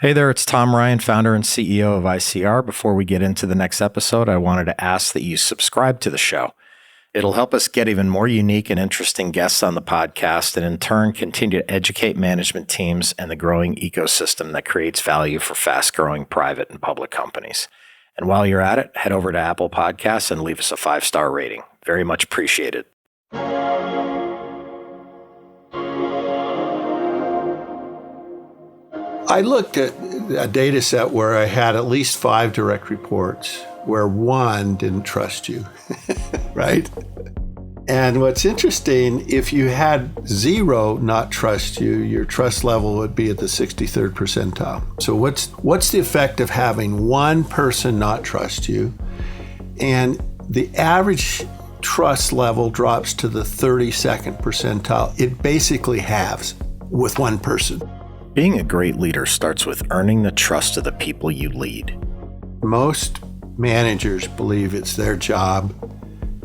Hey there, it's Tom Ryan, founder and CEO of ICR. Before we get into the next episode, I wanted to ask that you subscribe to the show. It'll help us get even more unique and interesting guests on the podcast and in turn continue to educate management teams and the growing ecosystem that creates value for fast-growing private and public companies. And while you're at it, head over to Apple Podcasts and leave us a 5-star rating. Very much appreciated. I looked at a data set where I had at least 5 direct reports where one didn't trust you, right? And what's interesting, if you had 0 not trust you, your trust level would be at the 63rd percentile. So what's the effect of having one person not trust you? And the average trust level drops to the 32nd percentile. It basically halves with one person. Being a great leader starts with earning the trust of the people you lead. Most managers believe it's their job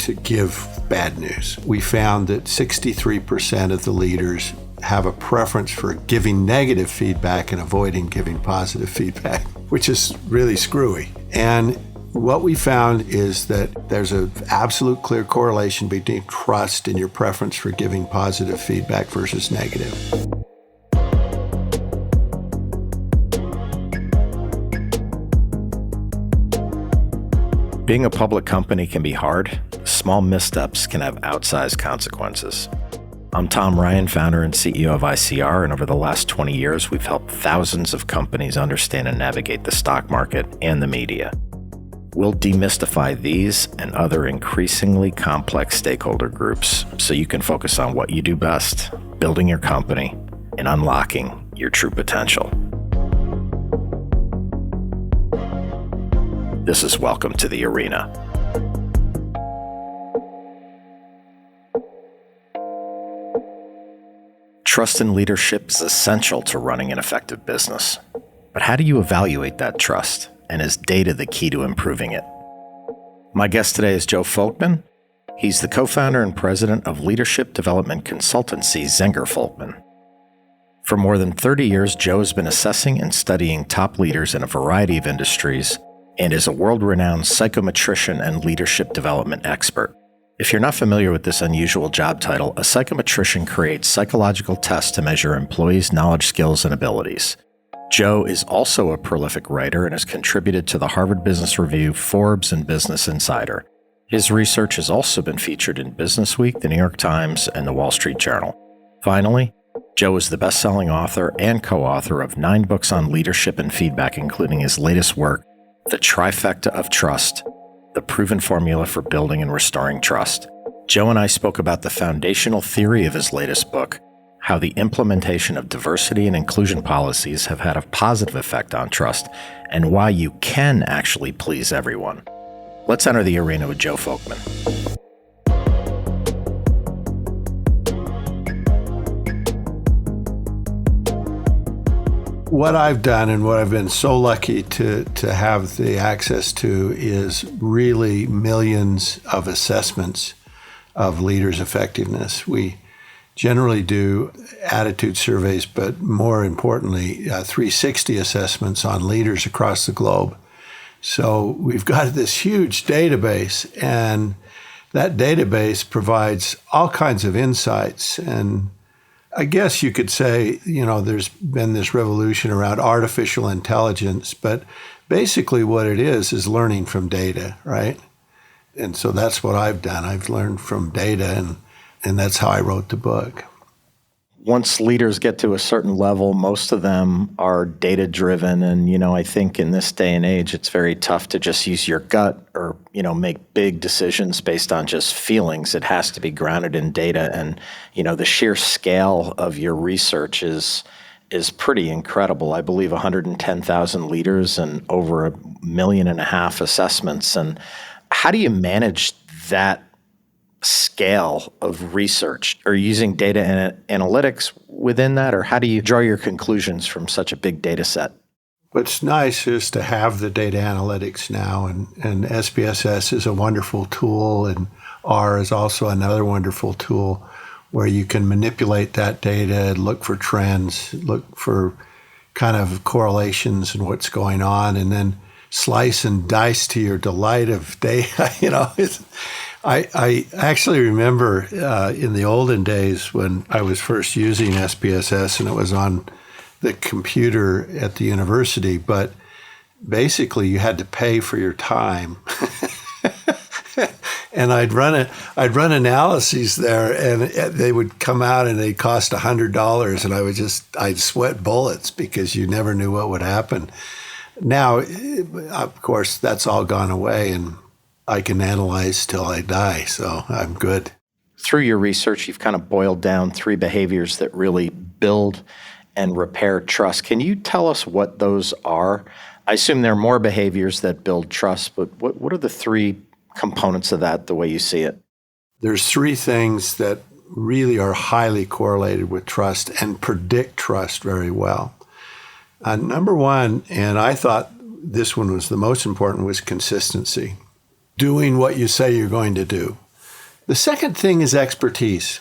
to give bad news. We found that 63% of the leaders have a preference for giving negative feedback and avoiding giving positive feedback, which is really screwy. And what we found is that there's an absolute clear correlation between trust and your preference for giving positive feedback versus negative. Being a public company can be hard. Small missteps can have outsized consequences. I'm Tom Ryan, founder and CEO of ICR, and over the last 20 years, we've helped thousands of companies understand and navigate the stock market and the media. We'll demystify these and other increasingly complex stakeholder groups so you can focus on what you do best, building your company, and unlocking your true potential. This is Welcome to the Arena. Trust in leadership is essential to running an effective business. But how do you evaluate that trust? And is data the key to improving it? My guest today is Joe Folkman. He's the co-founder and president of leadership development consultancy Zenger Folkman. For more than 30 years, Joe has been assessing and studying top leaders in a variety of industries and is a world-renowned psychometrician and leadership development expert. If you're not familiar with this unusual job title, a psychometrician creates psychological tests to measure employees' knowledge, skills, and abilities. Joe is also a prolific writer and has contributed to the Harvard Business Review, Forbes, and Business Insider. His research has also been featured in Business Week, the New York Times, and the Wall Street Journal. Finally, Joe is the best-selling author and co-author of 9 books on leadership and feedback, including his latest work, The Trifecta of Trust, the proven formula for building and restoring trust. Joe and I spoke about the foundational theory of his latest book, how the implementation of diversity and inclusion policies have had a positive effect on trust, and why you can actually please everyone. Let's enter the arena with Joe Folkman. What I've done and what I've been so lucky to have the access to is really millions of assessments of leaders' effectiveness. We generally do attitude surveys, but more importantly, 360 assessments on leaders across the globe. So we've got this huge database, and that database provides all kinds of insights. And I guess you could say, there's been this revolution around artificial intelligence, but basically what it is learning from data, right? And so that's what I've done. I've learned from data, and that's how I wrote the book. Once leaders get to a certain level, most of them are data-driven. And, I think in this day and age, it's very tough to just use your gut or, make big decisions based on just feelings. It has to be grounded in data. And, the sheer scale of your research is pretty incredible. I believe 110,000 leaders and over 1.5 million assessments. And how do you manage that scale of research? Are you using data and analytics within that, or how do you draw your conclusions from such a big data set? What's nice is to have the data analytics now, and SPSS is a wonderful tool, and R is also another wonderful tool where you can manipulate that data, look for trends, look for kind of correlations and what's going on, and then slice and dice to your delight of day. I actually remember in the olden days when I was first using SPSS, and it was on the computer at the university, but basically you had to pay for your time. And I'd run analyses there, and they would come out and they'd cost $100, and I'd sweat bullets because you never knew what would happen. Now, of course, that's all gone away, and I can analyze till I die, so I'm good. Through your research, you've kind of boiled down 3 behaviors that really build and repair trust. Can you tell us what those are? I assume there are more behaviors that build trust, but what are the 3 components of that, the way you see it? There's 3 things that really are highly correlated with trust and predict trust very well. Number 1, and I thought this one was the most important, was consistency. Doing what you say you're going to do. The second thing is expertise.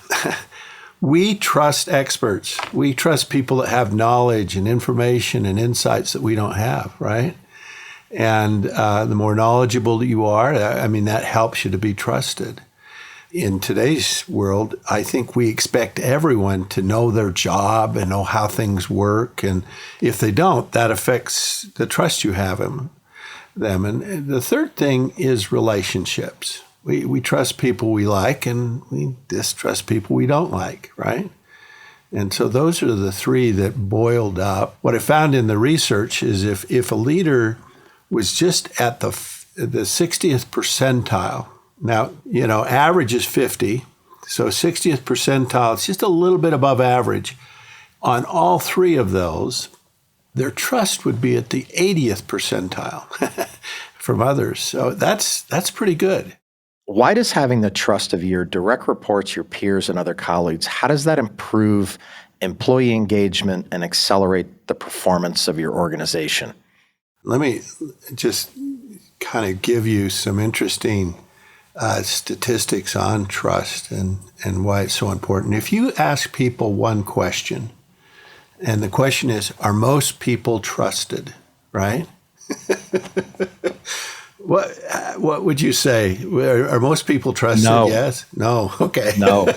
We trust experts. We trust people that have knowledge and information and insights that we don't have, right? And the more knowledgeable you are, that helps you to be trusted. In today's world, I think we expect everyone to know their job and know how things work. And if they don't, that affects the trust you have in them. And the third thing is relationships. We trust people we like, and we distrust people we don't like, right? And so those are the 3 that boiled up. What I found in the research is if a leader was just at the 60th percentile, now, average is 50, so 60th percentile, it's just a little bit above average. On all 3 of those, their trust would be at the 80th percentile from others. So that's pretty good. Why does having the trust of your direct reports, your peers, and other colleagues, how does that improve employee engagement and accelerate the performance of your organization? Let me just kind of give you some interesting statistics on trust and why it's so important. If you ask people one question, and the question is, are most people trusted, right? What would you say? Are most people trusted? No. Yes? No? Okay. No.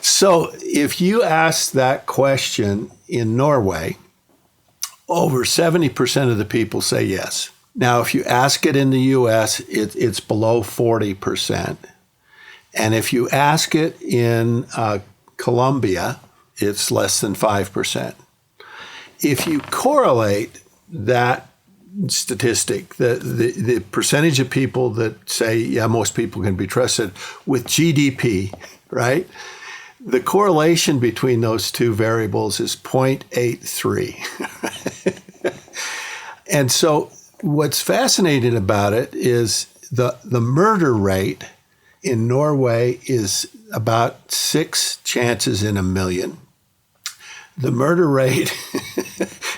So if you ask that question in Norway, over 70% of the people say yes. Now, if you ask it in the U.S., it's below 40%. And if you ask it in Colombia, it's less than 5%. If you correlate that statistic, the percentage of people that say, yeah, most people can be trusted, with GDP, right? The correlation between those 2 variables is 0.83. And so what's fascinating about it is the murder rate in Norway is about 6 chances in a million. The murder rate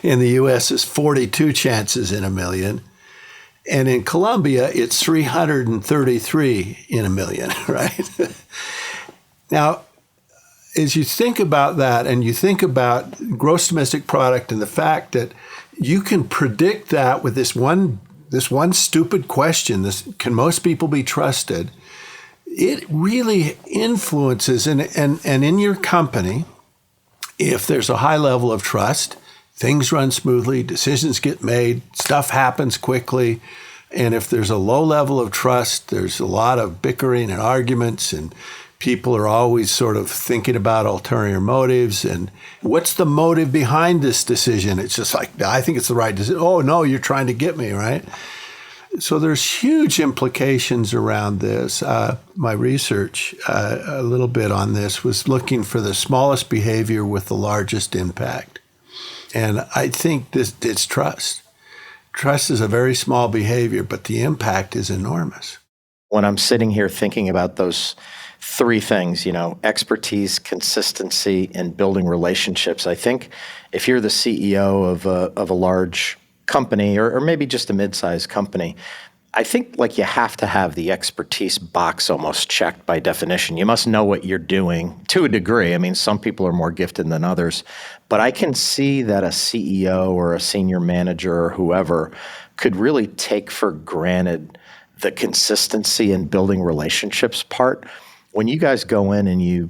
in the U.S. is 42 chances in a million. And in Colombia, it's 333 in a million, right? Now, as you think about that, and you think about gross domestic product and the fact that you can predict that with this one stupid question, can most people be trusted? It really influences, and in your company, if there's a high level of trust, things run smoothly, decisions get made, stuff happens quickly. And if there's a low level of trust, there's a lot of bickering and arguments, and people are always sort of thinking about ulterior motives and what's the motive behind this decision? It's just like, I think it's the right decision. Oh, no, you're trying to get me, right? So there's huge implications around this. My research, a little bit on this, was looking for the smallest behavior with the largest impact. And I think it's trust. Trust is a very small behavior, but the impact is enormous. When I'm sitting here thinking about those 3 things, expertise, consistency, and building relationships, I think if you're the CEO of a large company or maybe just a mid-sized company, I think like you have to have the expertise box almost checked by definition. You must know what you're doing to a degree. I mean, some people are more gifted than others, but I can see that a CEO or a senior manager or whoever could really take for granted the consistency in building relationships part. When you guys go in and you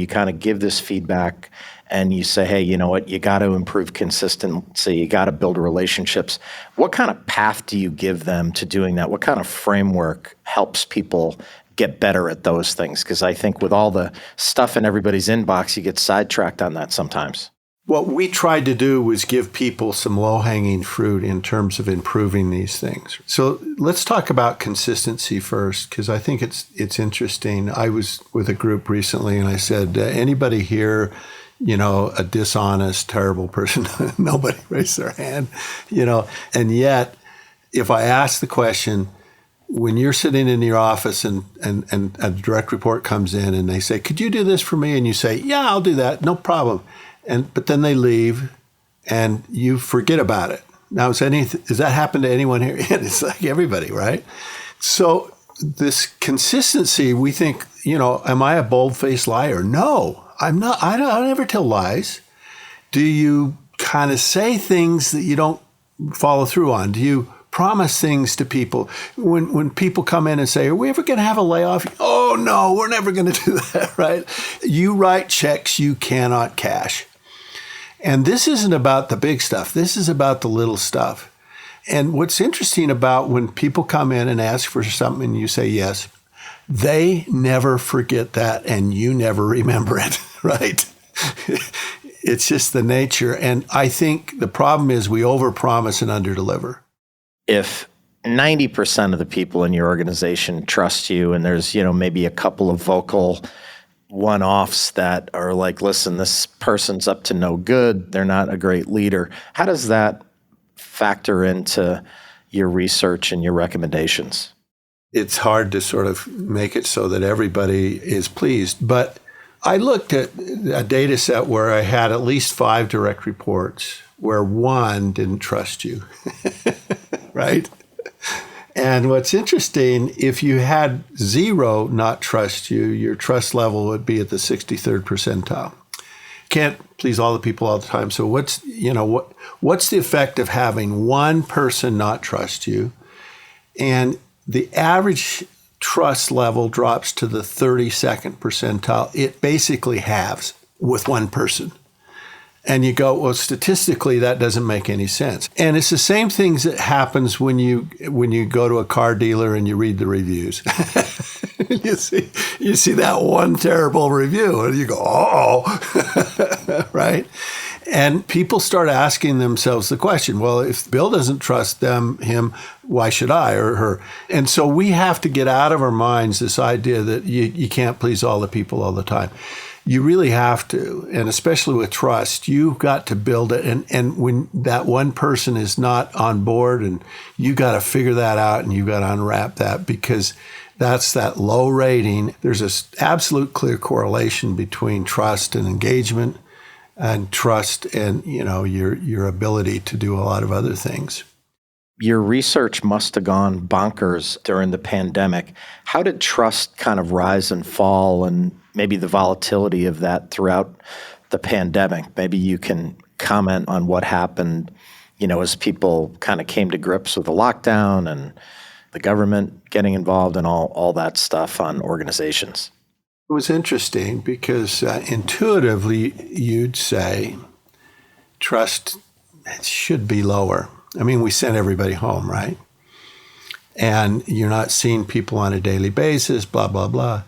kind of give this feedback and you say, hey, you know what, you got to improve consistency, you got to build relationships. What kind of path do you give them to doing that? What kind of framework helps people get better at those things? Because I think with all the stuff in everybody's inbox, you get sidetracked on that sometimes. What we tried to do was give people some low-hanging fruit in terms of improving these things. So let's talk about consistency first, because I think it's interesting. I was with a group recently, and I said, anybody here, a dishonest, terrible person? Nobody raised their hand, And yet, if I ask the question, when you're sitting in your office and a direct report comes in and they say, could you do this for me? And you say, yeah, I'll do that, no problem. But then they leave and you forget about it. Now, does that happen to anyone here? It's like everybody, right? So this consistency, we think, am I a bold-faced liar? No, I'm not. I don't ever tell lies. Do you kind of say things that you don't follow through on? Do you promise things to people? When people come in and say, are we ever going to have a layoff? Oh, no, we're never going to do that, right? You write checks you cannot cash. And this isn't about the big stuff. This is about the little stuff. And what's interesting about when people come in and ask for something and you say yes, they never forget that and you never remember it, right? It's just the nature. And I think the problem is we overpromise and underdeliver. If 90% of the people in your organization trust you and there's, maybe a couple of vocal one-offs that are like, listen, this person's up to no good, they're not a great leader. How does that factor into your research and your recommendations? It's hard to sort of make it so that everybody is pleased. But I looked at a data set where I had at least 5 direct reports where one didn't trust you, right? And what's interesting, if you had 0 not trust you, your trust level would be at the 63rd percentile. Can't please all the people all the time. So what's the effect of having one person not trust you? And the average trust level drops to the 32nd percentile. It basically halves with one person. And you go, well, statistically, that doesn't make any sense. And it's the same things that happens when you go to a car dealer and you read the reviews. you see that one terrible review and you go, uh-oh, right? And people start asking themselves the question, well, if Bill doesn't trust him, why should I or her? And so we have to get out of our minds this idea that you can't please all the people all the time. You really have to, and especially with trust, you've got to build it. And when that one person is not on board, and you got to figure that out, and you got to unwrap that, because that's that low rating. There's this absolute clear correlation between trust and engagement, and trust and your ability to do a lot of other things. Your research must have gone bonkers during the pandemic. How did trust kind of rise and fall, and maybe the volatility of that throughout the pandemic? Maybe you can comment on what happened, as people kind of came to grips with the lockdown and the government getting involved and all that stuff on organizations. It was interesting because intuitively you'd say trust should be lower. I mean, we sent everybody home, right? And you're not seeing people on a daily basis, blah, blah, blah.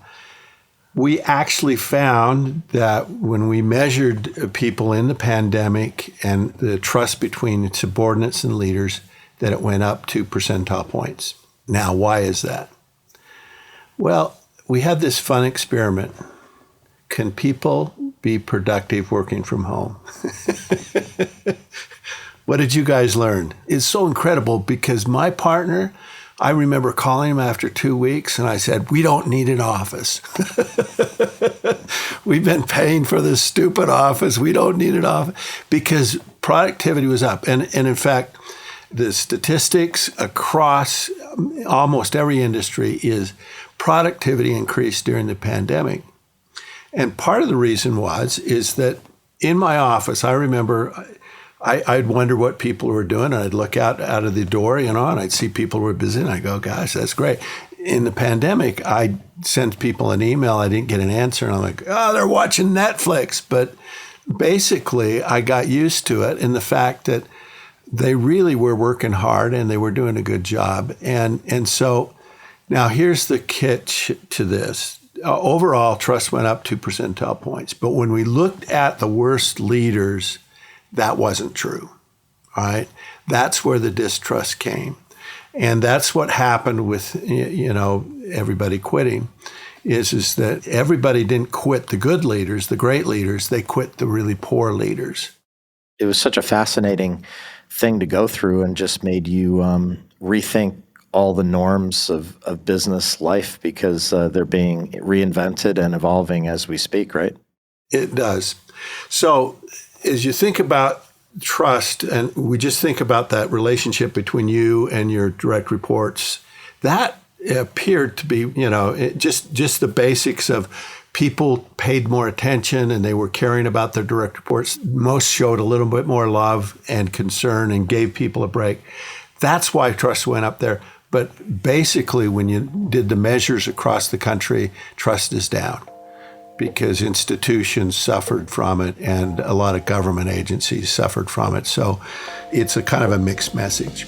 We actually found that when we measured people in the pandemic and the trust between subordinates and leaders, that it went up 2 percentile points. Now, why is that? Well, we had this fun experiment. Can people be productive working from home? What did you guys learn? It's so incredible because my partner, I remember calling him after 2 weeks and I said, we don't need an office. We've been paying for this stupid office. We don't need an office, because productivity was up. And in fact, the statistics across almost every industry, is productivity increased during the pandemic. And part of the reason is that in my office, I remember I'd wonder what people were doing, and I'd look out of the door, and I'd see people were busy, and I'd go, gosh, that's great. In the pandemic, I sent people an email, I didn't get an answer, and I'm like, oh, they're watching Netflix. But basically, I got used to it, and the fact that they really were working hard and they were doing a good job. And so now here's the catch to this. Overall, trust went up 2 percentile points. But when we looked at the worst leaders, that wasn't true. All right. That's where the distrust came. And that's what happened with, everybody quitting is that everybody didn't quit the good leaders, the great leaders. They quit the really poor leaders. It was such a fascinating thing to go through and just made you rethink all the norms of business life because they're being reinvented and evolving as we speak, right? It does. So as you think about trust, and we just think about that relationship between you and your direct reports, that appeared to be, just the basics of people paid more attention and they were caring about their direct reports. Most showed a little bit more love and concern and gave people a break. That's why trust went up there. But basically, when you did the measures across the country, trust is down because institutions suffered from it and a lot of government agencies suffered from it. So it's a kind of a mixed message.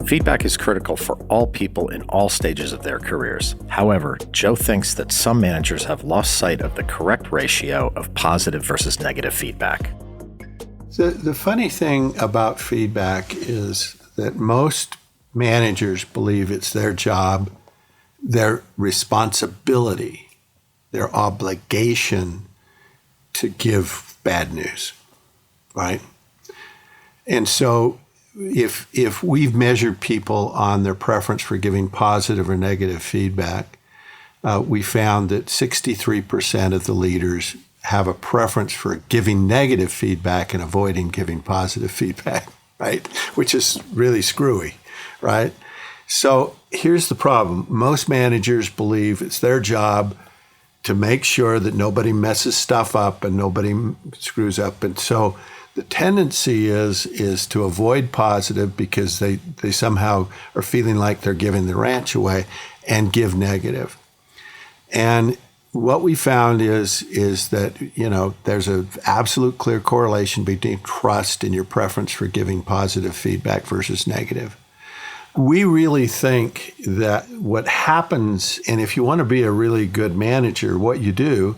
Feedback is critical for all people in all stages of their careers. However, Joe thinks that some managers have lost sight of the correct ratio of positive versus negative feedback. The funny thing about feedback is that most managers believe it's their job, their responsibility, their obligation to give bad news, right? And so if we've measured people on their preference for giving positive or negative feedback, we found that 63% of the leaders have a preference for giving negative feedback and avoiding giving positive feedback, right? Which is really screwy, right? So here's the problem. Most managers believe it's their job to make sure that nobody messes stuff up and nobody screws up. And so the tendency is to avoid positive because they somehow are feeling like they're giving the ranch away and give negative. And what we found is that, there's an absolute clear correlation between trust and your preference for giving positive feedback versus negative. We really think that what happens, and if you want to be a really good manager, what you do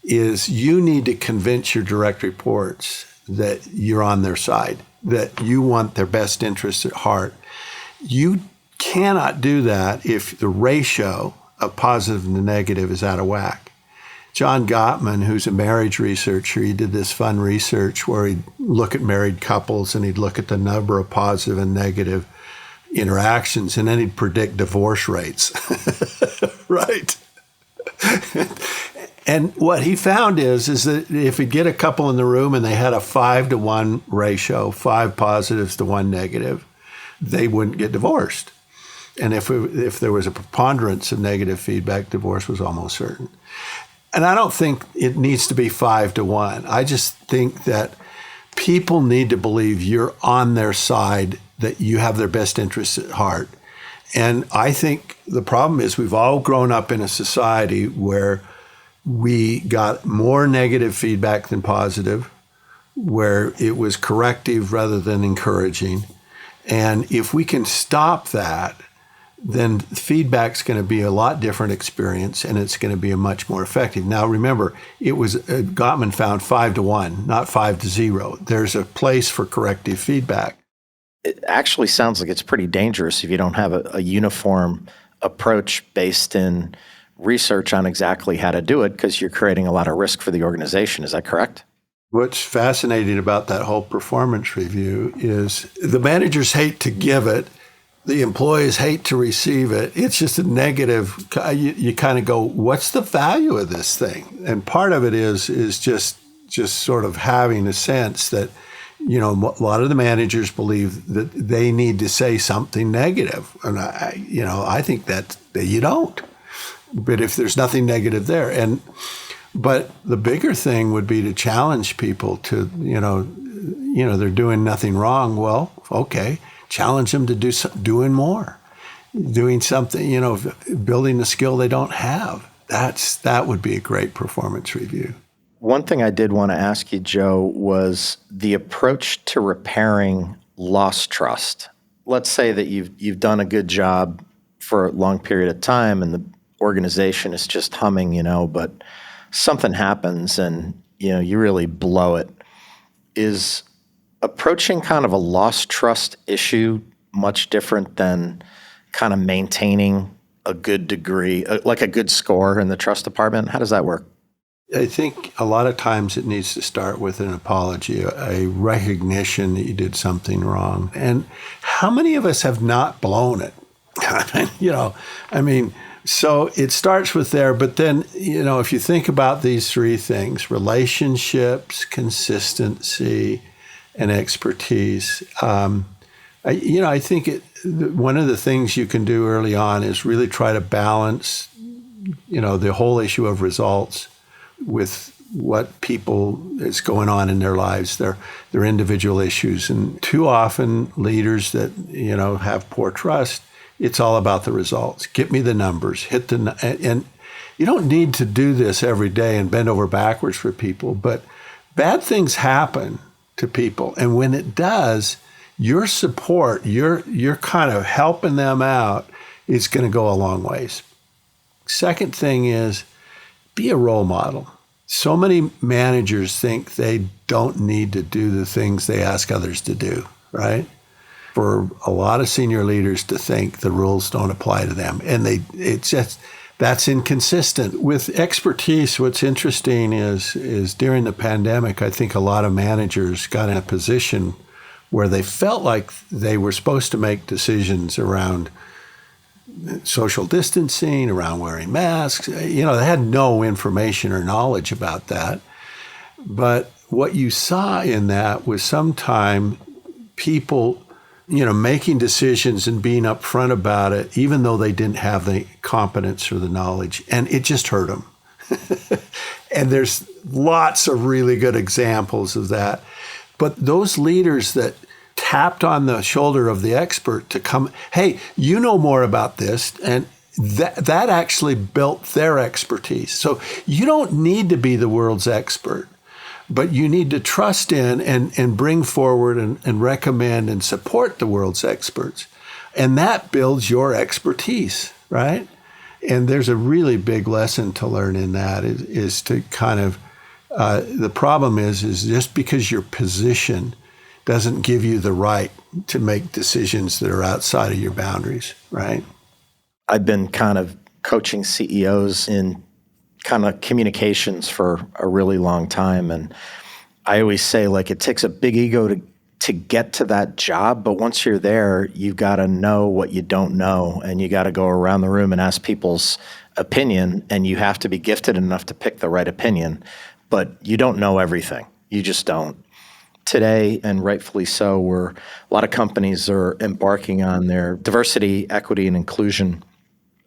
is you need to convince your direct reports that you're on their side, that you want their best interests at heart. You cannot do that if the ratio of positive and negative is out of whack. John Gottman, who's a marriage researcher, he did this fun research where he'd look at married couples and he'd look at the number of positive and negative interactions, and then he'd predict divorce rates, right? And what he found is that if you get a couple in the room and they had a 5-to-1 ratio, 5 positives to 1 negative, they wouldn't get divorced. And if there was a preponderance of negative feedback, divorce was almost certain. And I don't think it needs to be 5-to-1. I just think that people need to believe you're on their side, that you have their best interests at heart. And I think the problem is we've all grown up in a society where we got more negative feedback than positive, where it was corrective rather than encouraging. And if we can stop that, then feedback's going to be a lot different experience, and it's going to be a much more effective. Now, remember, it was Gottman found 5-to-1, not 5-to-0. There's a place for corrective feedback. It actually sounds like it's pretty dangerous if you don't have a uniform approach based in research on exactly how to do it, because you're creating a lot of risk for the organization. Is that correct? What's fascinating about that whole performance review is the managers hate to give it. The employees hate to receive it. It's just a negative. You kind of go, what's the value of this thing? And part of it is just just sort of having a sense that, a lot of the managers believe that they need to say something negative. And I think that you don't. But if there's nothing negative there, but the bigger thing would be to challenge people to, they're doing nothing wrong. Well, okay, challenge them to doing more, doing something, building a skill they don't have. That would be a great performance review. One thing I did want to ask you, Joe, was the approach to repairing lost trust. Let's say that you've done a good job for a long period of time and the organization is just humming, but something happens and, you really blow it. Is approaching kind of a lost trust issue much different than kind of maintaining a good degree, like a good score in the trust department? How does that work? I think a lot of times it needs to start with an apology, a recognition that you did something wrong. And how many of us have not blown it? So it starts with there, but then, if you think about these three things, relationships, consistency, and expertise, I think one of the things you can do early on is really try to balance, the whole issue of results with what people is going on in their lives, their individual issues. And too often leaders that, have poor trust, it's all about the results. Get me the numbers, and you don't need to do this every day and bend over backwards for people, but bad things happen to people. And when it does, your support, you're kind of helping them out is going to go a long ways. Second thing is be a role model. So many managers think they don't need to do the things they ask others to do, right? For a lot of senior leaders to think the rules don't apply to them. And that's inconsistent. With expertise, what's interesting is during the pandemic, I think a lot of managers got in a position where they felt like they were supposed to make decisions around social distancing, around wearing masks. They had no information or knowledge about that. But what you saw in that was sometimes people, making decisions and being upfront about it, even though they didn't have the competence or the knowledge, and it just hurt them. And there's lots of really good examples of that. But those leaders that tapped on the shoulder of the expert to come, hey, you know more about this, and that actually built their expertise. So you don't need to be the world's expert, but you need to trust in and bring forward and recommend and support the world's experts. And that builds your expertise, right? And there's a really big lesson to learn in that is to kind of, the problem is just because your position doesn't give you the right to make decisions that are outside of your boundaries, right? I've been kind of coaching CEOs in kind of communications for a really long time. And I always say, it takes a big ego to get to that job. But once you're there, you got to know what you don't know. And you got to go around the room and ask people's opinion. And you have to be gifted enough to pick the right opinion. But you don't know everything. You just don't. Today, and rightfully so, a lot of companies are embarking on their diversity, equity, and inclusion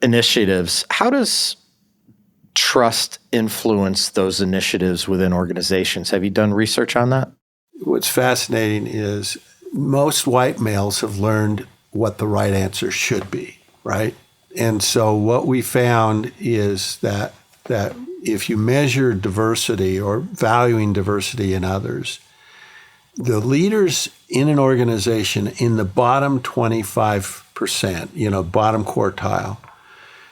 initiatives. How does trust influence those initiatives within organizations? Have you done research on that? What's fascinating is most white males have learned what the right answer should be, right? And so what we found is that if you measure diversity or valuing diversity in others, the leaders in an organization in the bottom 25%, bottom quartile,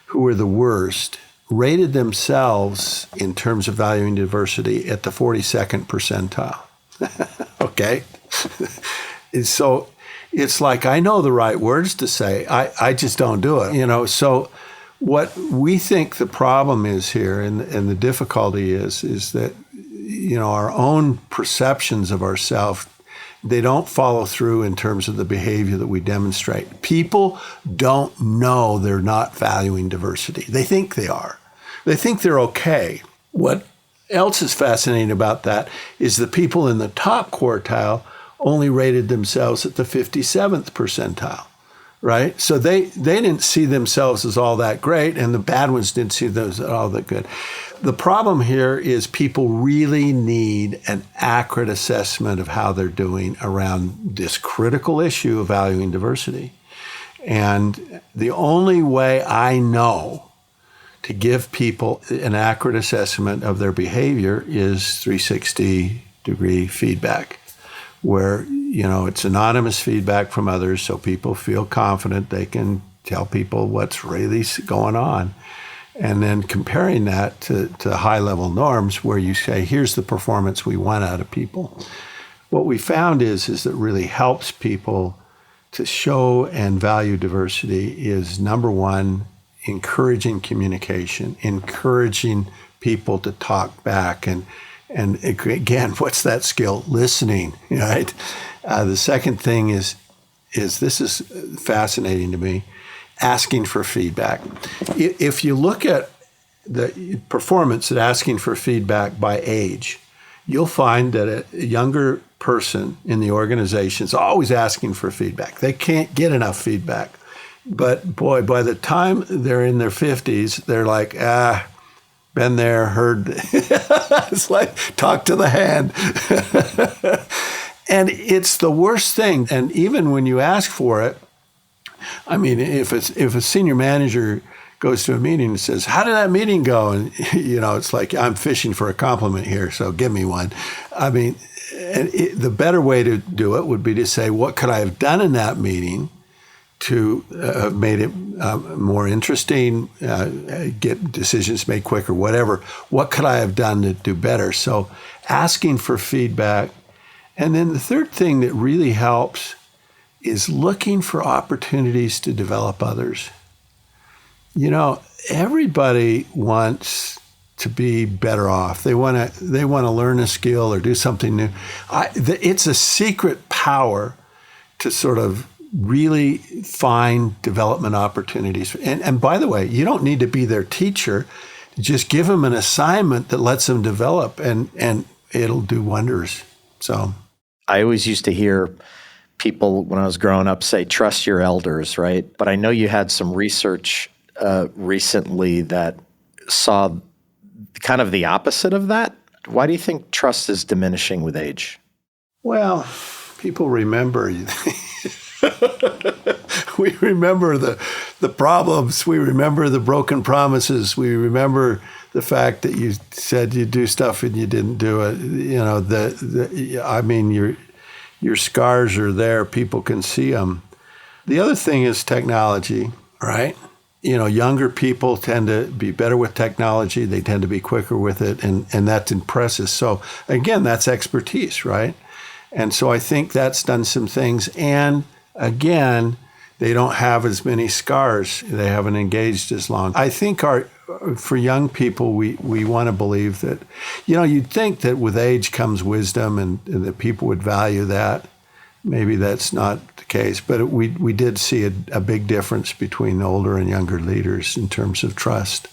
who were the worst, rated themselves in terms of valuing diversity at the 42nd percentile. Okay? So it's like, I know the right words to say, I just don't do it, So what we think the problem is here and the difficulty is that, our own perceptions of ourselves, they don't follow through in terms of the behavior that we demonstrate. People don't know they're not valuing diversity. They think they are. They think they're okay. What else is fascinating about that is the people in the top quartile only rated themselves at the 57th percentile, right? So they didn't see themselves as all that great, and the bad ones didn't see those all that good. The problem here is people really need an accurate assessment of how they're doing around this critical issue of valuing diversity. And the only way I know to give people an accurate assessment of their behavior is 360-degree feedback, where, it's anonymous feedback from others, so people feel confident they can tell people what's really going on. And then comparing that to high-level norms where you say, here's the performance we want out of people. What we found is that really helps people to show and value diversity is, number one, encouraging communication, encouraging people to talk back. And again, what's that skill? Listening, right? The second thing is this is fascinating to me, asking for feedback. If you look at the performance at asking for feedback by age, you'll find that a younger person in the organization is always asking for feedback. They can't get enough feedback. But boy, by the time they're in their 50s, they're like, been there, heard. It's like, talk to the hand. And it's the worst thing. And even when you ask for it, I mean, if a senior manager goes to a meeting and says, how did that meeting go? And, it's like, I'm fishing for a compliment here, so give me one. I mean, the better way to do it would be to say, what could I have done in that meeting to have made it more interesting, get decisions made quicker, whatever. What could I have done to do better? So asking for feedback. And then the third thing that really helps is looking for opportunities to develop others. Everybody wants to be better off. They want to learn a skill or do something new. It's a secret power to sort of really find development opportunities. And by the way, you don't need to be their teacher. Just give them an assignment that lets them develop, and it'll do wonders. So I always used to hear people when I was growing up say, trust your elders, right? But I know you had some research recently that saw kind of the opposite of that. Why do you think trust is diminishing with age? Well, people remember. We remember the problems. We remember the broken promises. We remember the fact that you said you'd do stuff and you didn't do it. Your scars are there. People can see them. The other thing is technology, right? Younger people tend to be better with technology. They tend to be quicker with it, and that impresses. So again, that's expertise, right? And so I think that's done some things. And again, they don't have as many scars. They haven't engaged as long. I think for young people, we want to believe that, you'd think that with age comes wisdom and that people would value that. Maybe that's not the case, but we did see a big difference between older and younger leaders in terms of trust.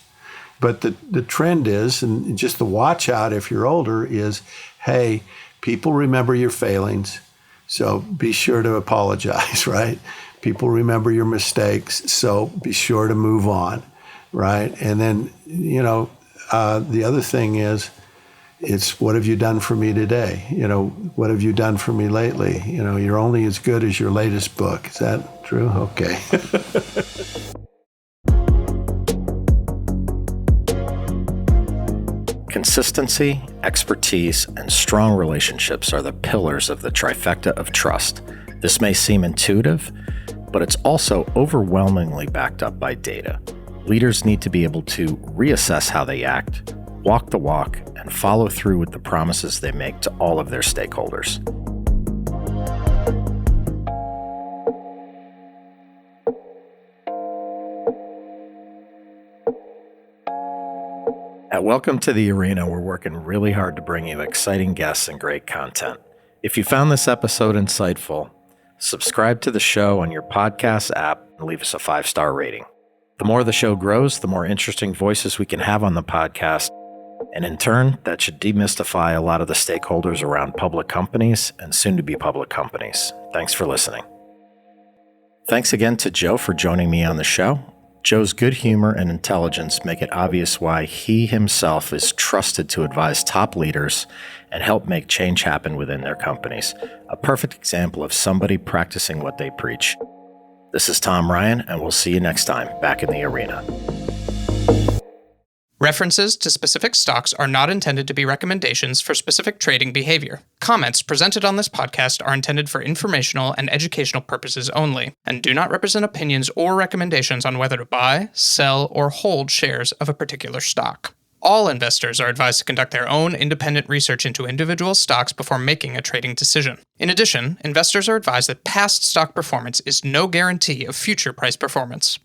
But the trend is, and just the watch out if you're older, is, hey, people remember your failings, so be sure to apologize, right? People remember your mistakes, so be sure to move on, right? And then, the other thing is, it's what have you done for me today? What have you done for me lately? You're only as good as your latest book. Is that true? Okay. Consistency, expertise, and strong relationships are the pillars of the Trifecta of Trust. This may seem intuitive, but it's also overwhelmingly backed up by data. Leaders need to be able to reassess how they act, walk the walk, and follow through with the promises they make to all of their stakeholders. At Welcome to the Arena, we're working really hard to bring you exciting guests and great content. If you found this episode insightful, subscribe to the show on your podcast app and leave us a 5-star rating. The more the show grows, the more interesting voices we can have on the podcast, And in turn, that should demystify a lot of the stakeholders around public companies and soon-to-be public companies. Thanks for listening. Thanks again to Joe for joining me on the show. Joe's good humor and intelligence make it obvious why he himself is trusted to advise top leaders and help make change happen within their companies. A perfect example of somebody practicing what they preach. This is Tom Ryan, and we'll see you next time back in the arena. References to specific stocks are not intended to be recommendations for specific trading behavior. Comments presented on this podcast are intended for informational and educational purposes only, and do not represent opinions or recommendations on whether to buy, sell, or hold shares of a particular stock. All investors are advised to conduct their own independent research into individual stocks before making a trading decision. In addition, investors are advised that past stock performance is no guarantee of future price performance.